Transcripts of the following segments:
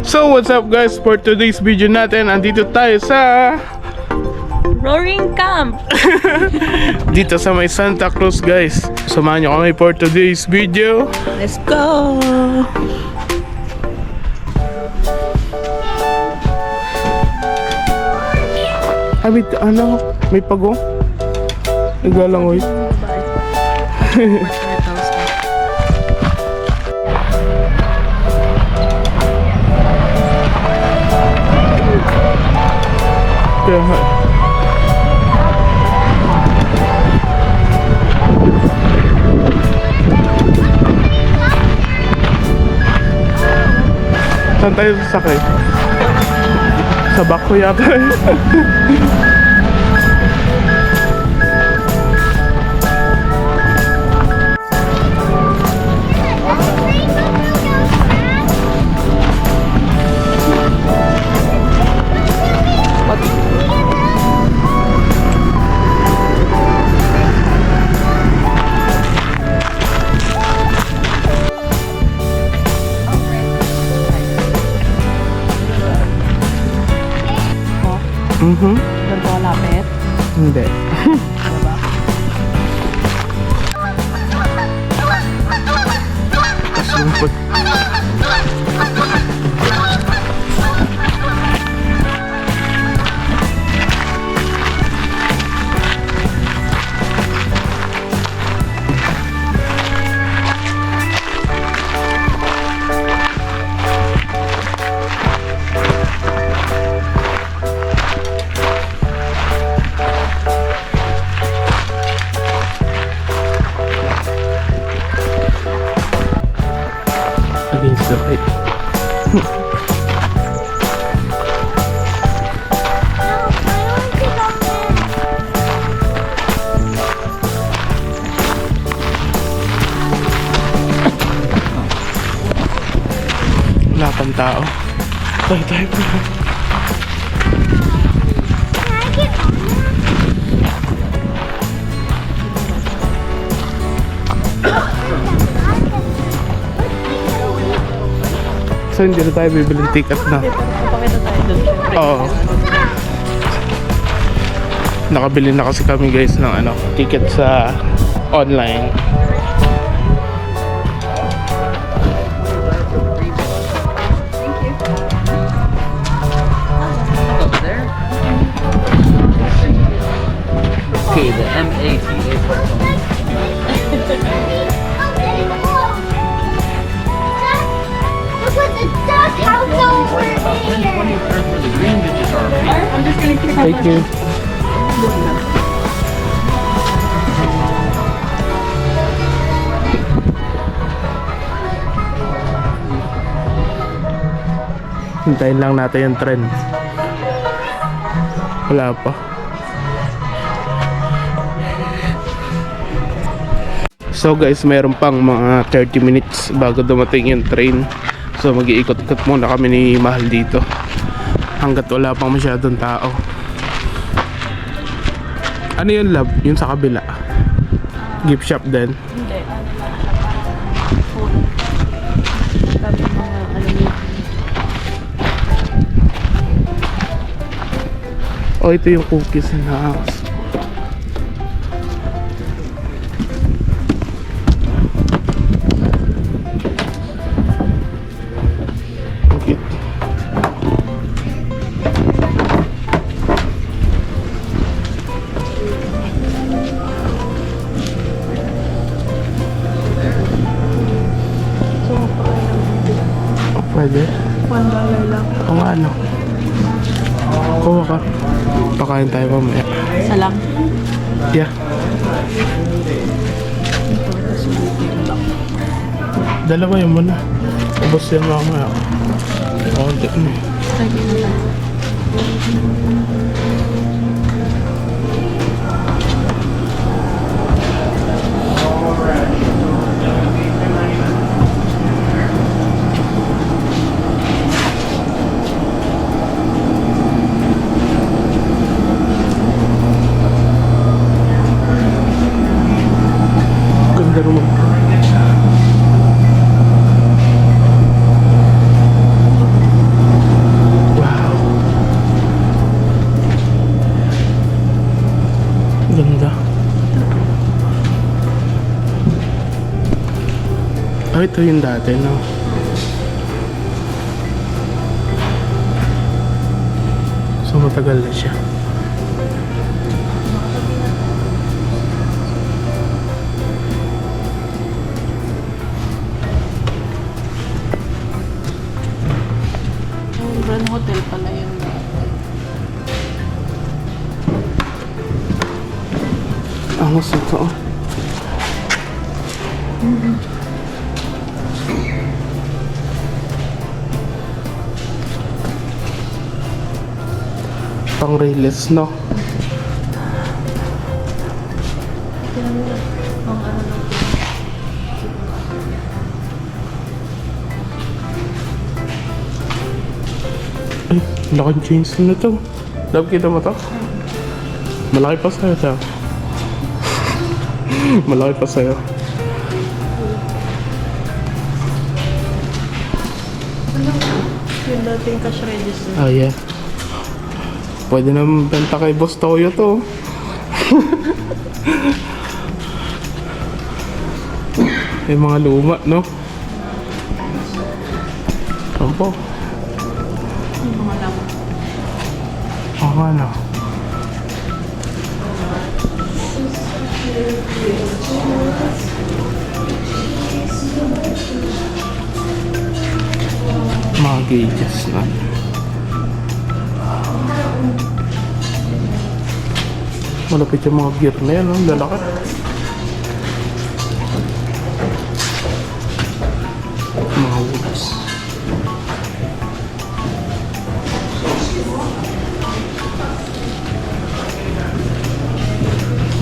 So what's up guys, for today's video natin, andito tayo sa Roaring Camp. dito sa may Santa Cruz guys. Samahan nyo kami for today's video. Let's go. Ay, wait, ano? May pagong? Nagalangoy. Kaya nga. Saan tayo sasakay? Sa back ko yata. Ganito kalapit. Hindi. Diba? Kasumpot. Against the light. Wala pang tao. Tayo pa. So hindi na tayo bibiling ticket na. Pakita tayo dun. Oo. Nakabili na kasi kami guys ng ticket sa online. Okay, the MATA part. I'm just gonna keep Thank you. Hintayin lang natin yung trend. Wala pa. So guys, mayroon pang mga 30 minutes bago dumating yung train. So mag-iikot-ikot muna kami ni Mahal dito hanggat wala pang masyadong tao. Ano yun, love? Yung sa kabila? Gift shop din? Hindi. Food. Sabi mga Oh, ito yung cookies na house. Cute. Pwede. $1 lang. O nga, ano. Kuha ka. Pakain tayo mamaya. Isa lang. Yeah. Ito, tapos ulitin lang. Dalawa yun muna. Ubus yan mamaya. Konti. Lagi na lang. Ganda naman. Wow. Ganda. Ah, ito yung dati, no? So, matagal na siya. Grand Hotel pala yun. Angos ito, oh. Pang railers, no? Ang ano lang. Ay, laking chains na to. Love, kita mo to? Malaki pa sa'yo, siya. Malaki pa sa'yo. Yung dating cash register. Ah, yeah. Pwede naman benta kay Boss Toyo to. Yung mga luma, no? Sampo. Yung mga lamang. Ako ano? Mga gauges na. Malapit yung mga gear na yan, no? Lalaki. Mga woods.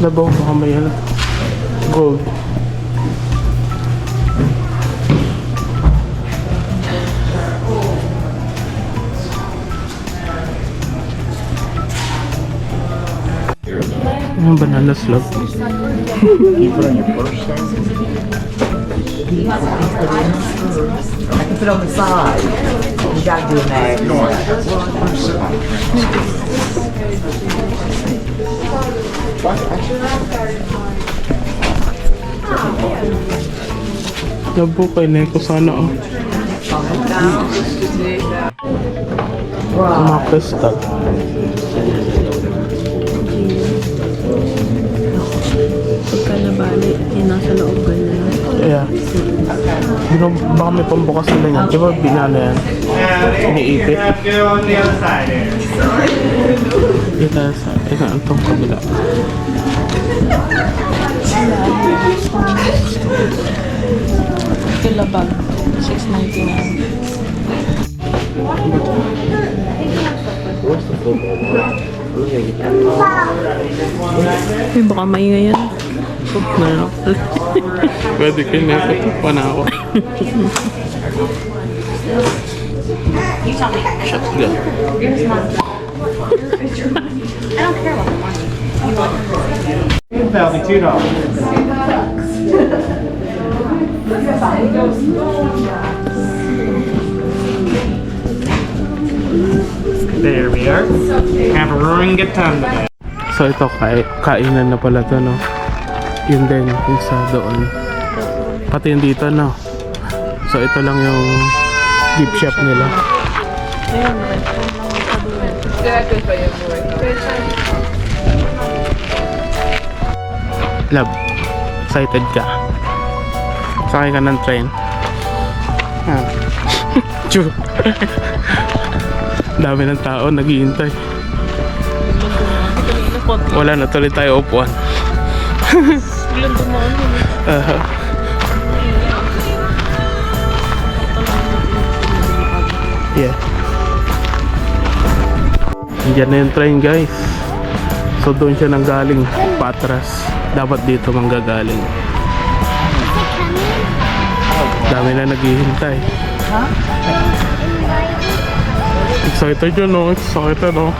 Labaw baka may ano? Gold. Yung banana slug. You put on your purse then? I can put on the side. You gotta do that. No, I have one. Sit on Labo kay Neko sana, oh. Mga crystal. Pagka nabali, yung nasa loob ka na. Yeah. Baka may pambukas nila yan. Di ba binala yan? Iniipit. Ito sa... Ito ang itong kabila. Ito labag. $6.99. Ay, baka maingay yan. Pwede kayo Neko to. Panako. Shotgun. That'll be $2. There we are. Have a roaring good time today. So ito, kainan na pala to, no? Yun din, yung sa doon. Pati yung dito, no? So ito lang yung gift shop nila. Ayun, Love, excited ka? Sakay ka ng train? Ah. Chu. Dami ng tao naghihintay. Wala na tuloy tayo upuan. Bilang dumaan yun. Yeah. Diyan na yung train, guys. So doon siya nang galing patras. Dapat dito manggagaling. Dami na naghihintay. Excited yun, no? Excited, no?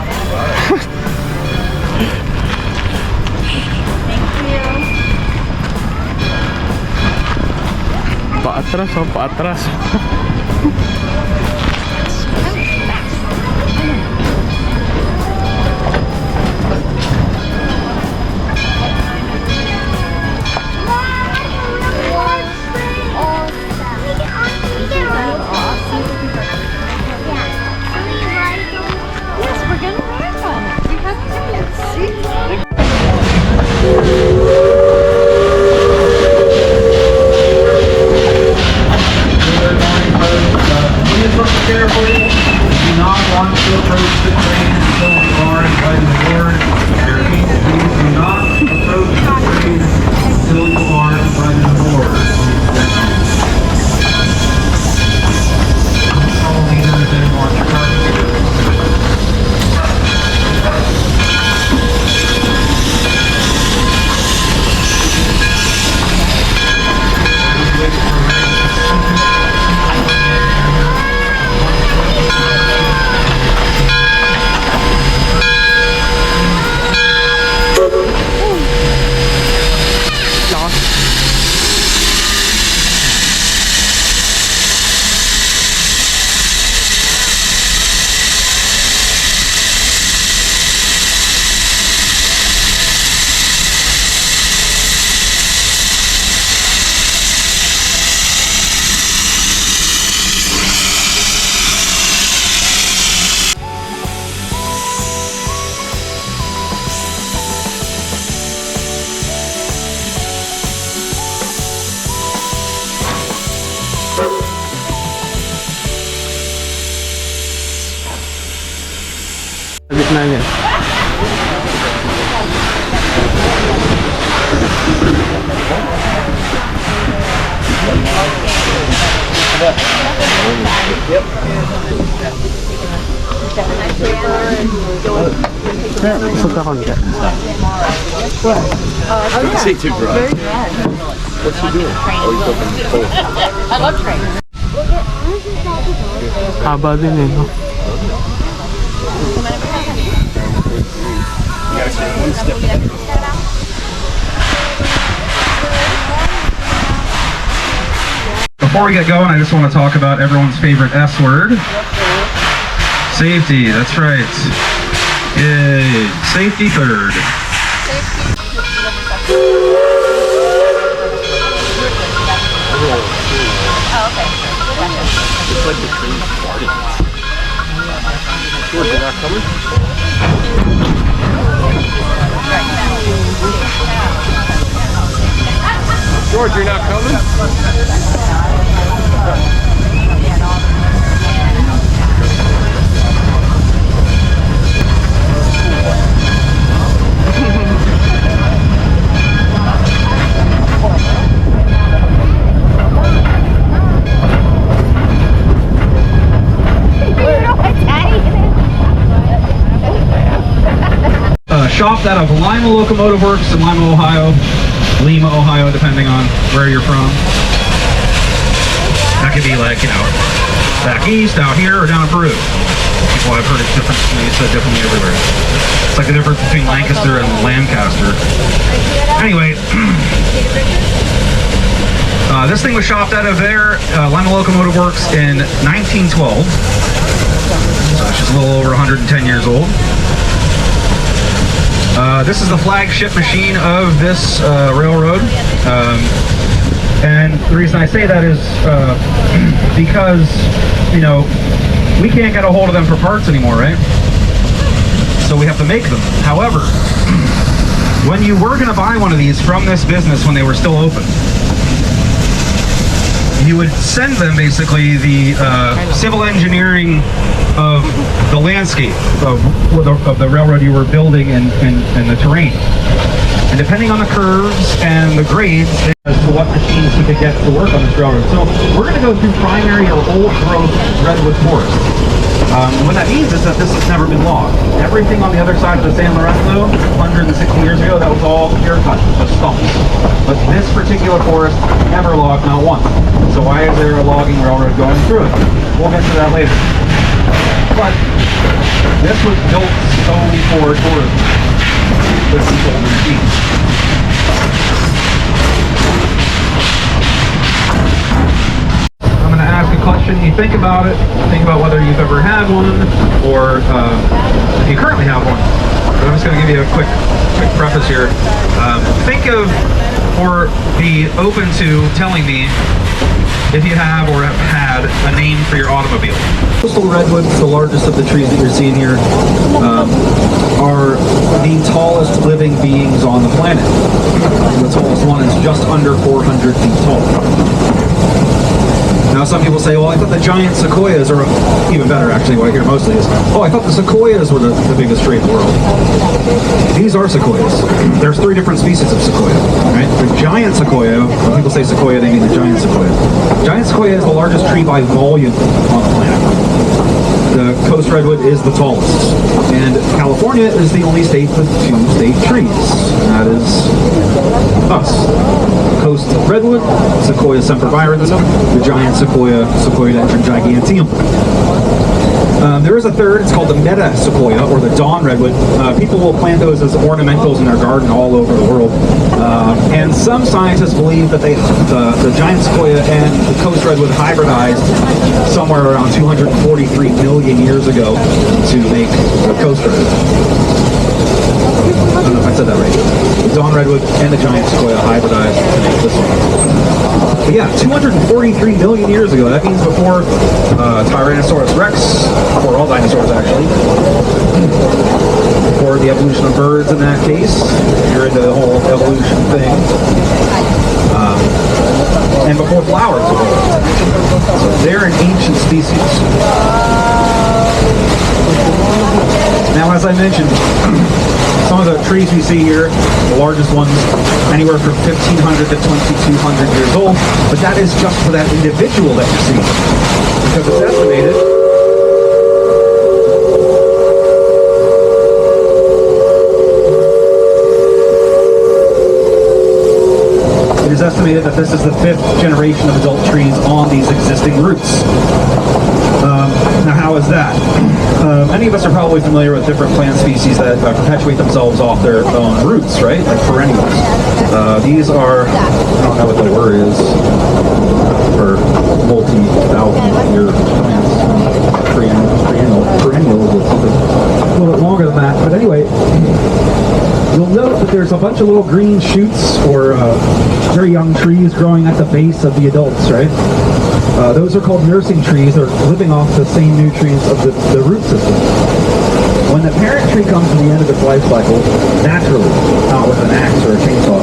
Paatras, oh, paatras. Please look carefully. Do not want to approach the train until you are invited aboard. Please do not approach the train until you are invited aboard. All leaders didn't want your car. Sa gitna niya. Suka konti. Say too dry. What's he doing? Oh, he's opening the I love trains. Haba din eh, no? Before we get going, I just want to talk about everyone's favorite S word. Safety, that's right. Yay, safety third. It's like the train's farting. George, you're not coming? George, you're not coming? Shopped out of Lima Locomotive Works in Lima, Ohio. Lima, Ohio, depending on where you're from. That could be like, you know, back east, out here, or down in Peru. People I've heard it different, said differently everywhere. It's like the difference between Lancaster and Lancaster. Anyway, this thing was shopped out of there, Lima Locomotive Works in 1912. So it's just a little over 110 years old. This is the flagship machine of this railroad, and the reason I say that is because, you know, we can't get a hold of them for parts anymore, right? So we have to make them. However, when you were going to buy one of these from this business when they were still open, you would send them basically the civil engineering of the landscape of the railroad you were building and the terrain. And depending on the curves and the grades as to what machines he could get to work on this railroad. So we're going to go through primary or old growth redwood forest. What that means is that this has never been logged. Everything on the other side of the San Lorenzo, 160 years ago, that was all clear cut, just stumps. But this particular forest, never logged, not once. So why is there a logging railroad going through it? We'll get to that later. But this was built solely for tourism. With these older machines. I'm going to ask a question. You think about it. Think about whether you've ever had one, or if you currently have one. But I'm just going to give you a quick preface here. Think of, or be open to telling me if you have or have had a name for your automobile. Coastal redwoods, the largest of the trees that you're seeing here, are the tallest living beings on the planet. The tallest one is just under 400 feet tall. Now some people say, well, I thought the giant sequoias are even better. Actually, what I hear mostly is, oh, I thought the sequoias were the biggest tree in the world. These are sequoias. There's 3 different species of sequoia. Right? The giant sequoia, when people say sequoia, they mean the giant sequoia. Giant sequoia is the largest tree by volume on the planet. The coast redwood is the tallest. And California is the only state with 2 state trees. And that is us. Coast redwood, Sequoia sempervirens, the giant sequoia, Sequoia giganteum. There is a third, it's called the meta sequoia, or the dawn redwood. People will plant those as ornamentals in their garden all over the world. And some scientists believe that the giant sequoia and the coast redwood hybridized somewhere around 243 million years ago to make the coast redwood. I don't know if I said that right. The dawn redwood and the giant sequoia hybridized to make this one. But yeah, 243 million years ago. That means before Tyrannosaurus rex, before all dinosaurs actually. Before the evolution of birds in that case. You're into the whole evolution thing. And before flowers evolved. So they're an ancient species. Now, as I mentioned, some of the trees we see here, the largest ones, anywhere from 1,500 to 2,200 years old, but that is just for that individual that you see. Because it's estimated that this is the 5th generation of adult trees on these existing roots. Now, how is that? Many of us are probably familiar with different plant species that perpetuate themselves off their own roots, right? Like perennials. These are, I don't know what the word is for multi-thousand-year plants. Perennials or something a little bit longer than that. But anyway, you'll note that there's a bunch of little green shoots or very young trees growing at the base of the adults, right? Those are called nursing trees. They're living off the same nutrients of the root system. When the parent tree comes to the end of its life cycle, naturally, not with an axe or a chainsaw,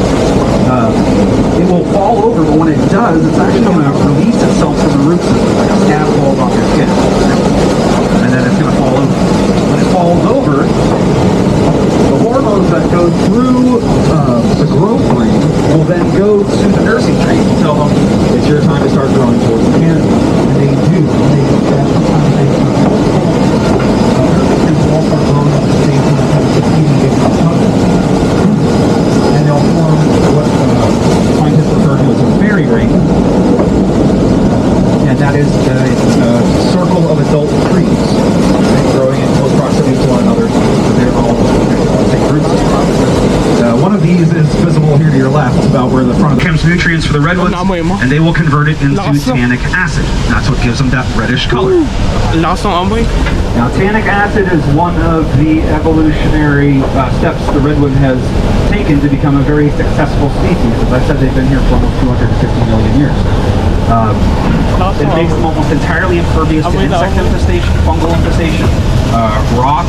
it will fall over, but when it does, it's actually going to release itself from the root system, like a scab falls off your skin. And then it's going to fall over. When it falls over, the hormones that go through the growth ring will then go to the nursing tree and tell them it's your time to start growing towards the canopy. And they do. And all start growing at the same time, kind of succeeding getting on top of it. And they'll form what scientists refer to as a fairy ring. And that is a circle of adult trees, growing in close proximity to one another. They're all take roots. One of these is visible here to your left, about where the front of the comes nutrients for the redwoods, and they will convert it into tannic acid. That's what gives them that reddish color. Now, tannic acid is one of the evolutionary steps the redwood has taken to become a very successful species. As I said, they've been here for almost 250 million years. It makes them almost entirely impervious to insect infestation, fungal infestation, rot,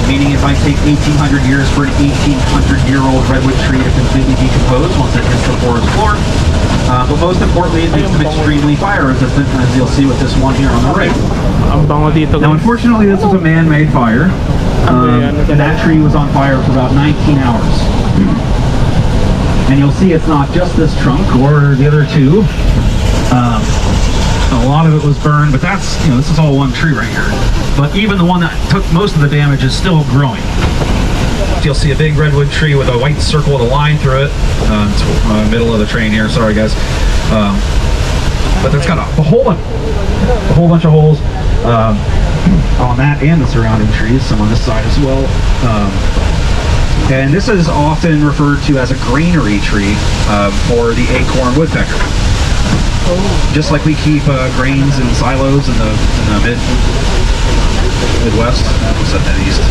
meaning it might take 1,800 years for an 1,800-year-old redwood tree to completely decompose once it hits the forest floor. But most importantly, it makes them extremely fire resistant, as you'll see with this one here on the right. Ang bango dito Now, guys. unfortunately, this is a man-made fire, and that tree was on fire for about 19 hours. And you'll see it's not just this trunk or the other two. A lot of it was burned, but that's, you know, this is all one tree right here. But even the one that took most of the damage is still growing. You'll see a big redwood tree with a white circle with a line through it. It's middle of the train here, sorry guys. But it's got a whole bunch of holes on that and the surrounding trees, some on this side as well. And this is often referred to as a granary tree for the acorn woodpecker. Just like we keep grains in silos in the Midwest. I said Mideast.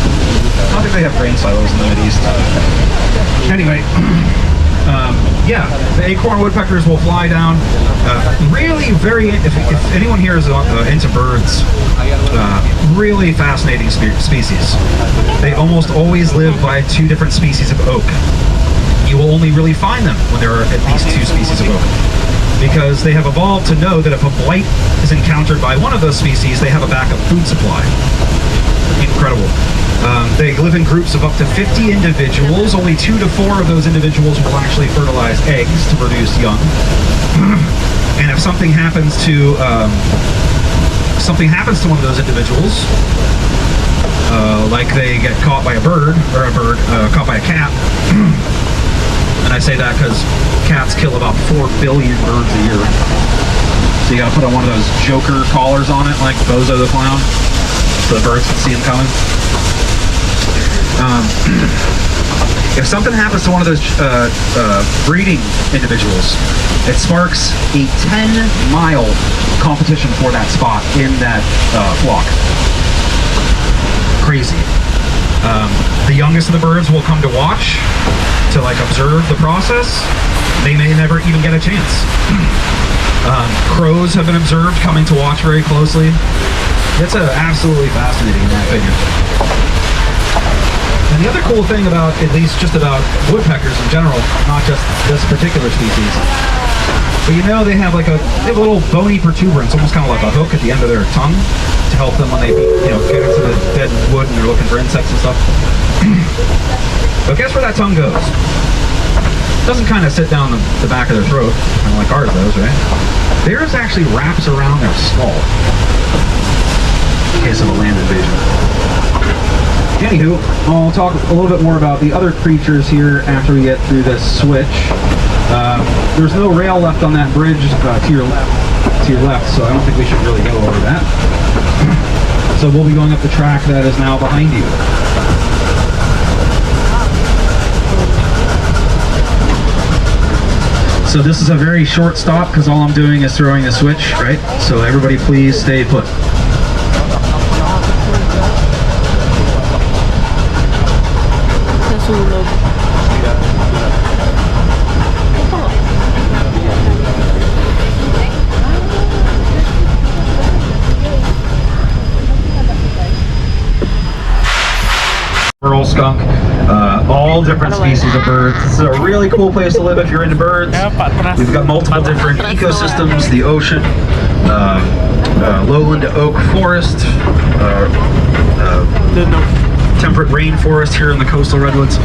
I don't think they have grain silos in the Mideast. Anyway, yeah, the acorn woodpeckers will fly down. Really very, if anyone here is into birds, really fascinating species. They almost always live by 2 different species of oak. You will only really find them when there are at least 2 species of oak, because they have evolved to know that if a blight is encountered by one of those species, they have a backup food supply. Incredible. They live in groups of up to 50 individuals. Only 2 to 4 of those individuals will actually fertilize eggs to produce young. And if something happens to one of those individuals, like they get caught by a bird, or caught by a cat, and I say that because cats kill about 4 billion birds a year. So you gotta put on one of those Joker collars on it, like Bozo the Clown, so the birds can see him coming. If something happens to one of those breeding individuals, it sparks a 10-mile competition for that spot in that flock. Crazy. The youngest of the birds will come to watch, to like observe the process. They may never even get a chance. Crows have been observed coming to watch very closely. It's absolutely fascinating in my opinion. And the other cool thing about, at least just about woodpeckers in general, not just this particular species, but you know they have like a little bony protuberance, almost kind of like a hook at the end of their tongue to help them when they get into the dead wood and they're looking for insects and stuff. But guess where that tongue goes? It doesn't kind of sit down the back of their throat, kind of like ours does, right? Theirs actually wraps around their skull in case of a land invasion. Anywho, I'll talk a little bit more about the other creatures here after we get through this switch. There's no rail left on that bridge to your left, so I don't think we should really go over that. So we'll be going up the track that is now behind you. So this is a very short stop because all I'm doing is throwing a switch, right? So everybody please stay put. Nasunog. Rural skunk, all different species of birds. This is a really cool place to live if you're into birds. We've got multiple different ecosystems, the ocean, lowland to oak forest, temperate rainforest here in the coastal redwoods.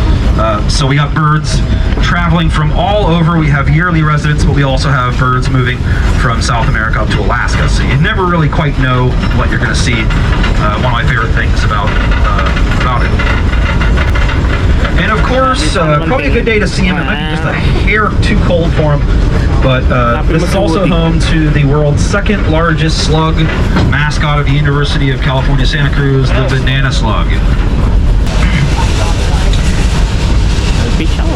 So we got birds traveling from all over. We have yearly residents, but we also have birds moving from South America up to Alaska. So you never really quite know what you're going to see. One of my favorite things about it. And of course, probably a good day to see him. It might be just a hair too cold for him. But this is also home to the world's 2nd largest slug, mascot of the University of California, Santa Cruz, the banana slug.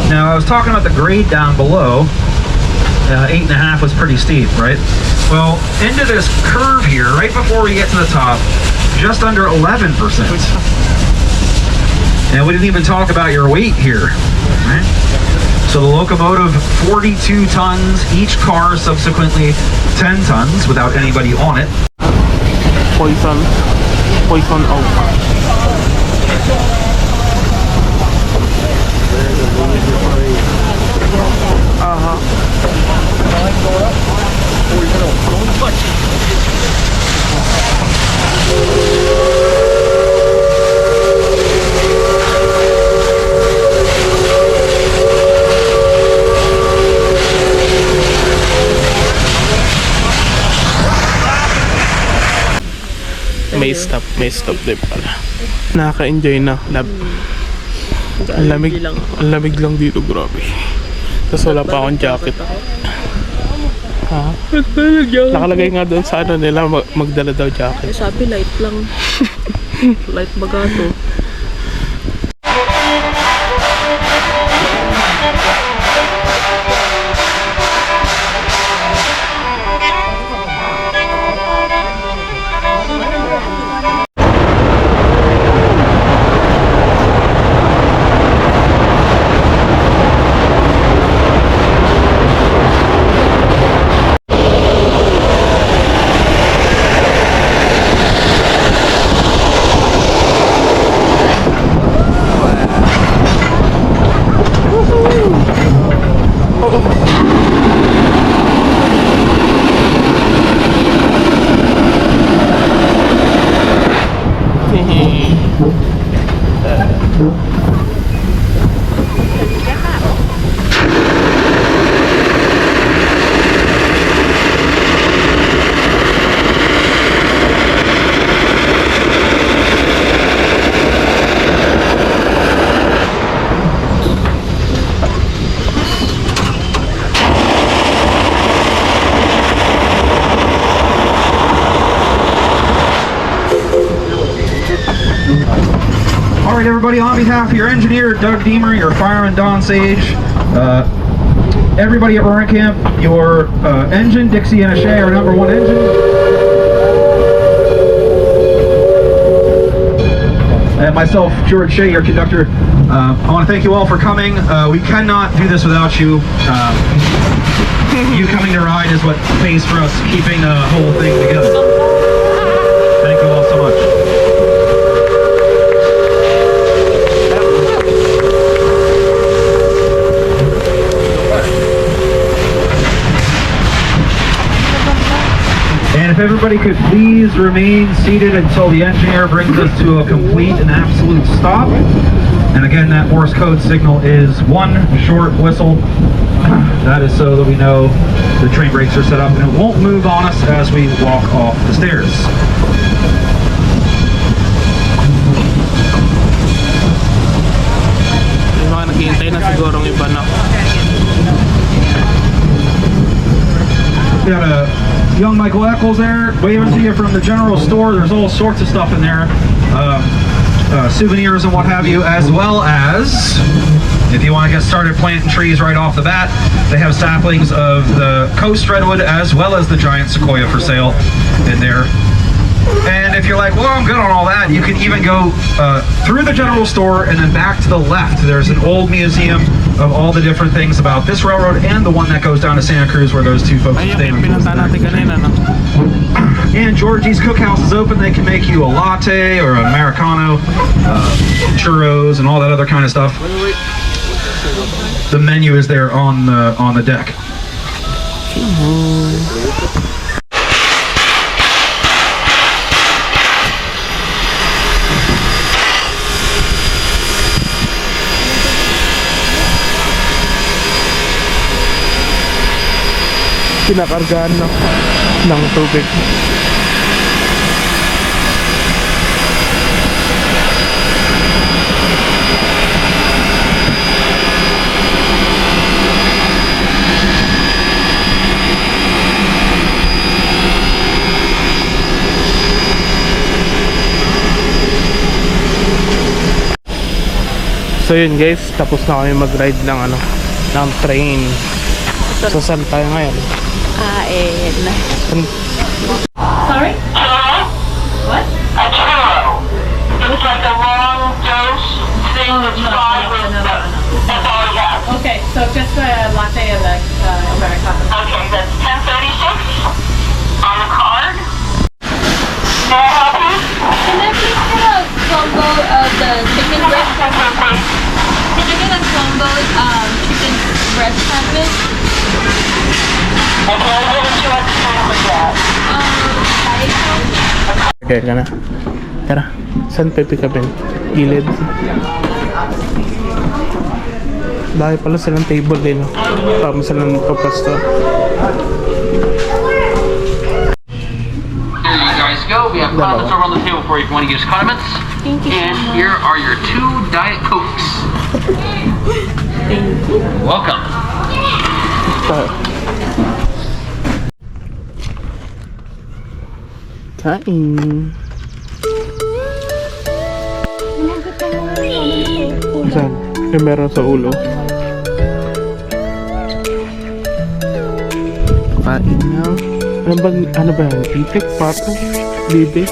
Now, I was talking about the grade down below. 8.5 was pretty steep, right? Well, into this curve here, right before we get to the top, just under 11%. And we didn't even talk about your weight here, right? So the locomotive, 42 tons, each car subsequently 10 tons without anybody on it. Poison oak. May stop din pala. Nakaka-enjoy na. Ang lamig lang dito, grabe. Tapos wala pa akong jacket. Ha? Nakalagay nga doon sa ano nila, magdala daw jacket. Sabi light lang. Light baga to. All right, everybody, on behalf of your engineer, Doug Deemer, your fireman, Don Sage, everybody at Roaring Camp, your engine, Dixie and Shea, our #1 engine. And myself, George Shea, your conductor. I want to thank you all for coming. We cannot do this without you. You coming to ride is what pays for us keeping the whole thing together. Thank you all so much. And if everybody could please remain seated until the engineer brings us to a complete and absolute stop. And again, that Morse code signal is one short whistle. That is so that we know the train brakes are set up and it won't move on us as we walk off the stairs. Yung mga naghihintay na sigurong iba na. We got a young Michael Eccles there waving to you from the general store. There's all sorts of stuff in there, souvenirs and what have you, as well as if you want to get started planting trees right off the bat, they have saplings of the coast redwood as well as the giant sequoia for sale in there. And if you're like, well, I'm good on all that, you can even go through the general store and then back to the left. There's an old museum of all the different things about this railroad and the one that goes down to Santa Cruz where those two folks stay. And Georgie's Cookhouse is open. They can make you a latte or an Americano, churros, and all that other kind of stuff. The menu is there on the deck. Pinakargaan ng tubig. So yun guys, tapos na kami mag-ride ng train. So saan tayo ngayon? Sorry? What? A churro. It's like a long dose thing that's fried with that's all you have. Okay, so just a latte and a Americano. Okay, that's 1036 on the card. May I help you? Can I please get a combo of the chicken breast sandwich? Can I get a combo chicken breast sandwich? Okay, what would you like to sign up with that? Kaya ka na. Tara, saan pick upin? Gilid. Dahil pala silang table din. Tama silang papasto. Here you guys go. We have condiments over on the table for you if you want to use condiments. Thank you. And here are your 2 Diet Cokes. Thank you. Welcome. Kain. Saan? Yung meron sa ulo. Kain na. Ano ba yan? Itik? Pato? Bibi?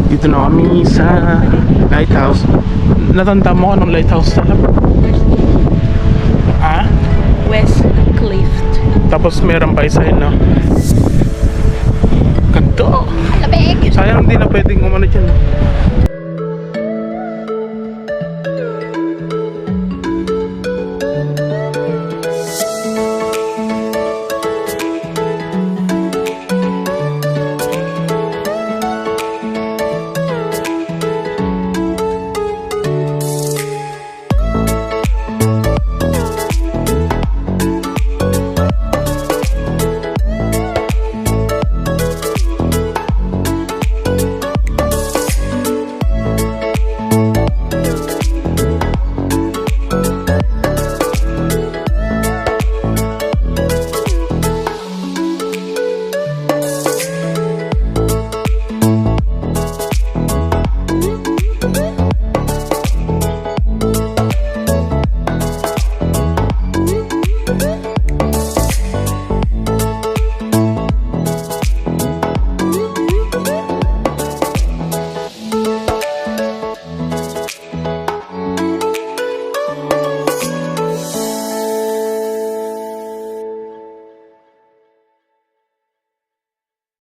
Dito na kami sa lighthouse. Natanda mo anong lighthouse na lang? Ah? West Cliff. Tapos meron pa isa yun, no? Ganto. Labig! Sayang hindi na pwedeng umano dyan.